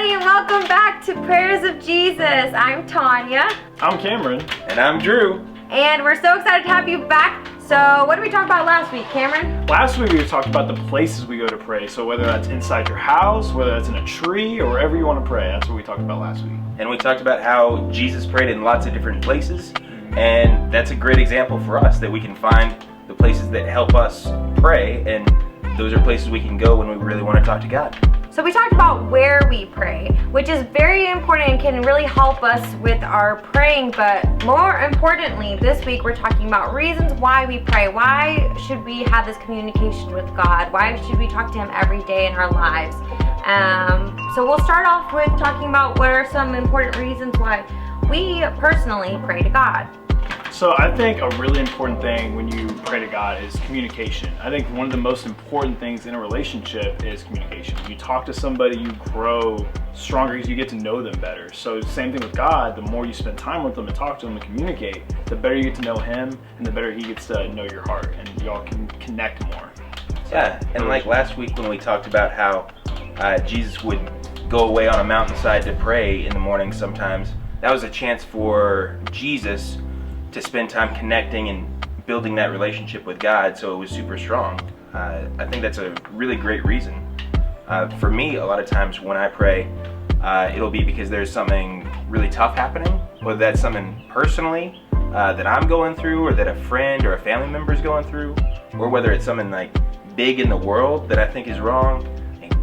everybody, and welcome back to Prayers of Jesus. I'm Tanya. I'm Cameron. And I'm Drew. And we're so excited to have you back. So what did we talk about last week, Cameron? Last week we talked about the places we go to pray. So whether that's inside your house, whether that's in a tree, or wherever you want to pray. That's what we talked about last week. And we talked about how Jesus prayed in lots of different places. And that's a great example for us, that we can find the places that help us pray. And those are places we can go when we really want to talk to God. So we talked about where we pray, which is very important and can really help us with our praying. But more importantly, this week we're talking about reasons why we pray. Why should we have this communication with God? Why should we talk to Him every day in our lives? So we'll start off with talking about what are some important reasons why we personally pray to God. So I think a really important thing when you pray to God is communication. I think one of the most important things in a relationship is communication. You talk to somebody, you grow stronger because you get to know them better. So same thing with God, the more you spend time with them and talk to them and communicate, the better you get to know Him and the better He gets to know your heart, and y'all can connect more. Yeah, and like last week when we talked about how Jesus would go away on a mountainside to pray in the morning sometimes, that was a chance for Jesus to spend time connecting and building that relationship with God, so it was super strong. I think that's a really great reason. For me, a lot of times when I pray, it'll be because there's something really tough happening, whether that's something personally that I'm going through, or that a friend or a family member is going through, or whether it's something like big in the world that I think is wrong.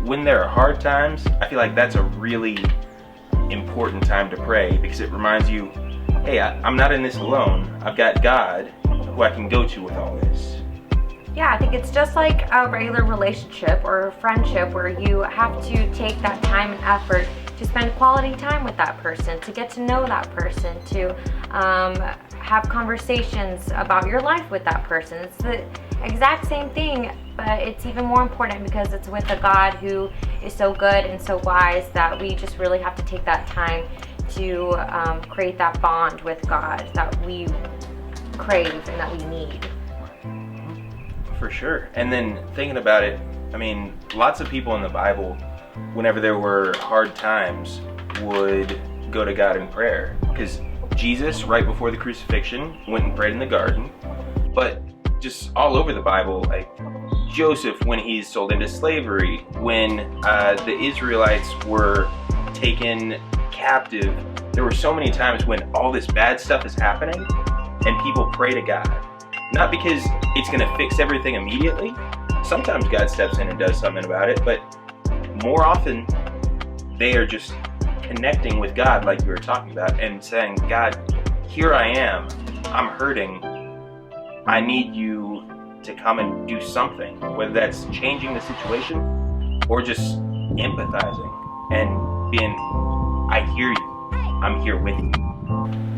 When there are hard times, I feel like that's a really important time to pray, because it reminds you, hey, I'm not in this alone. I've got God who I can go to with all this. Yeah, I think it's just like a regular relationship or a friendship where you have to take that time and effort to spend quality time with that person, to get to know that person, to have conversations about your life with that person. It's the exact same thing, but it's even more important because it's with a God who is so good and so wise that we just really have to take that time to create that bond with God that we crave and that we need. For sure. And then thinking about it, I mean, lots of people in the Bible, whenever there were hard times, would go to God in prayer. Because Jesus, right before the crucifixion, went and prayed in the garden. But just all over the Bible, like Joseph when he's sold into slavery, when the Israelites were taken captive, there were so many times when all this bad stuff is happening and people pray to God. Not because it's going to fix everything immediately. Sometimes God steps in and does something about it, but more often they are just connecting with God, like we were talking about, and saying, God, here I am, I'm hurting, I need you to come and do something, whether that's changing the situation or just empathizing and being, I hear you, I'm here with you.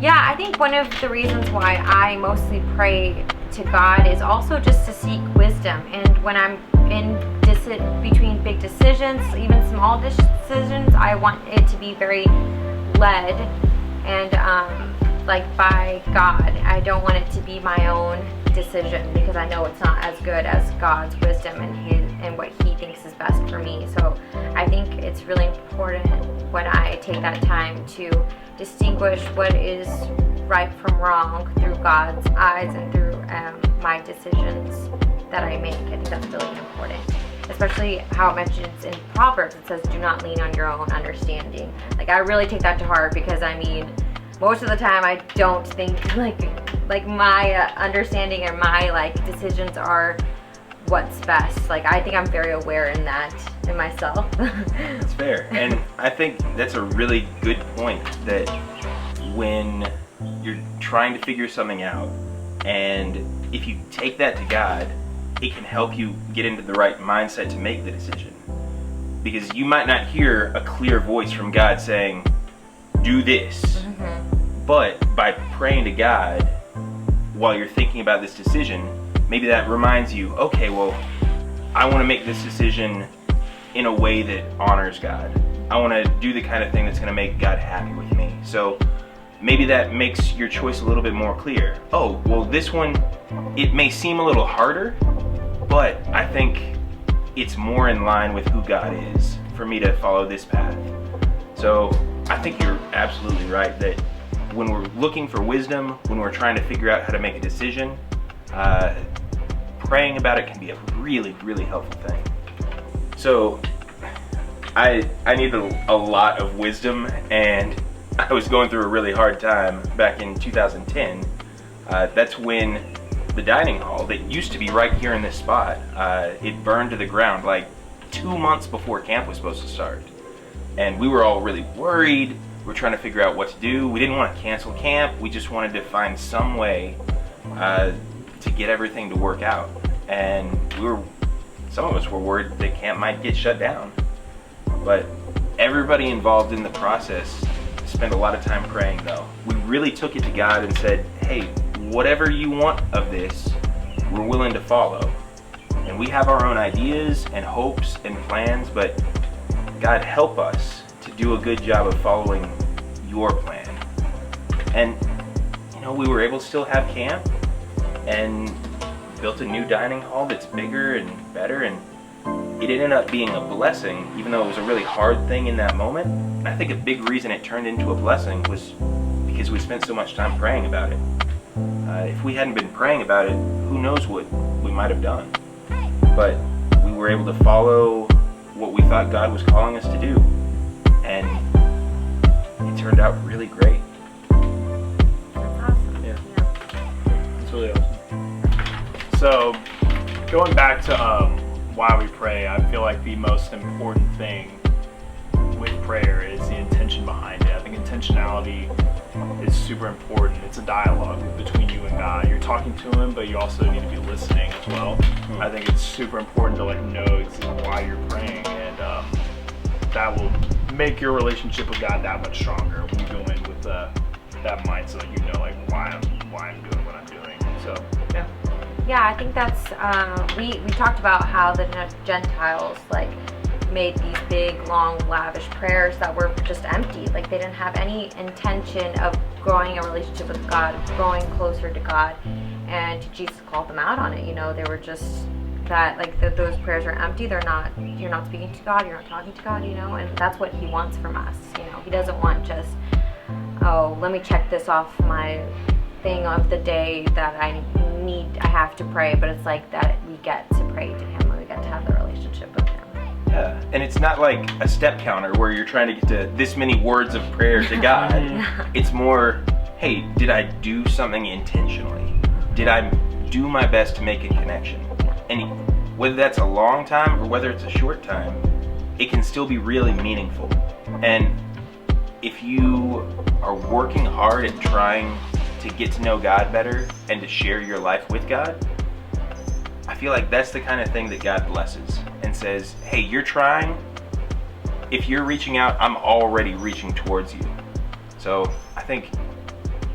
Yeah, I think one of the reasons why I mostly pray to God is also just to seek wisdom. And when I'm in between big decisions, even small decisions, I want it to be very led and like by God. I don't want it to be my own decision, because I know it's not as good as God's wisdom and what He thinks is best for me. So I think it's really important when I take that time to distinguish what is right from wrong through God's eyes and through my decisions that I make. I think that's really important, especially how it mentions in Proverbs. It says, do not lean on your own understanding. Like, I really take that to heart, because I mean, most of the time I don't think like my understanding or my like decisions are what's best. Like, I think I'm very aware in that in myself. That's fair. And I think that's a really good point, that when you're trying to figure something out, and if you take that to God, it can help you get into the right mindset to make the decision. Because you might not hear a clear voice from God saying, do this. Mm-hmm. But by praying to God while you're thinking about this decision, maybe that reminds you, okay, well, I want to make this decision in a way that honors God. I want to do the kind of thing that's going to make God happy with me. So maybe that makes your choice a little bit more clear. Oh, well, this one, it may seem a little harder, but I think it's more in line with who God is for me to follow this path. So I think you're absolutely right that when we're looking for wisdom, when we're trying to figure out how to make a decision, praying about it can be a really, really helpful thing. So I needed a lot of wisdom, and I was going through a really hard time back in 2010. That's when the dining hall that used to be right here in this spot, it burned to the ground like 2 months before camp was supposed to start. And we were all really worried. We were trying to figure out what to do. We didn't want to cancel camp. We just wanted to find some way to get everything to work out. And some of us were worried that camp might get shut down. But everybody involved in the process spent a lot of time praying though. We really took it to God and said, hey, whatever you want of this, we're willing to follow. And we have our own ideas and hopes and plans, but God, help us to do a good job of following your plan. And, we were able to still have camp and built a new dining hall that's bigger and better, and it ended up being a blessing, even though it was a really hard thing in that moment. And I think a big reason it turned into a blessing was because we spent so much time praying about it. If we hadn't been praying about it, who knows what we might have done. But we were able to follow what we thought God was calling us to do. And it turned out really great. That's awesome. Yeah. It's really awesome. So, going back to why we pray, I feel like the most important thing with prayer is the intention behind it. I think intentionality is super important. It's a dialogue between you and God. You're talking to Him, but you also need to be listening as well. I think it's super important to know why you're praying, and that will make your relationship with God that much stronger when you go in with that mindset. Why I'm doing what I'm doing. So yeah. Yeah, I think that's we talked about how the Gentiles made these big, long, lavish prayers that were just empty. They didn't have any intention of growing a relationship with God, of growing closer to God. And Jesus called them out on it. They were just that those prayers are empty. You're not speaking to God. You're not talking to God. And that's what He wants from us. He doesn't want just, oh, let me check this off my thing of the day that I have to pray. But it's that we get to pray to Him and we get to have the relationship with Him. Yeah, and it's not like a step counter where you're trying to get to this many words of prayer to God. It's more, hey, did I do something intentionally? Did I do my best to make a connection? And whether that's a long time or whether it's a short time, it can still be really meaningful. And if you are working hard at trying to get to know God better and to share your life with God, I feel like that's the kind of thing that God blesses and says, hey, you're trying. If you're reaching out, I'm already reaching towards you. So I think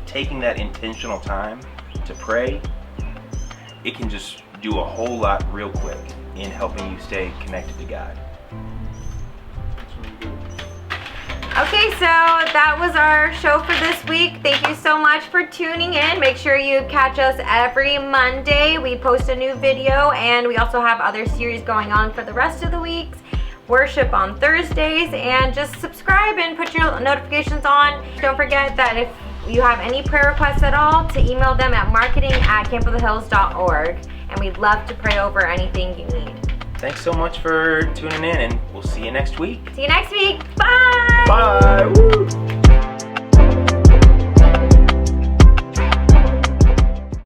taking that intentional time to pray, it can just do a whole lot real quick in helping you stay connected to God. Okay, so that was our show for this week. Thank you so much for tuning in. Make sure you catch us every Monday. We post a new video, and we also have other series going on for the rest of the weeks. Worship on Thursdays, and just subscribe and put your notifications on. Don't forget that if you have any prayer requests at all, to email them at marketing@campofthehills.org, and we'd love to pray over anything you need. Thanks so much for tuning in, and we'll see you next week. See you next week. Bye!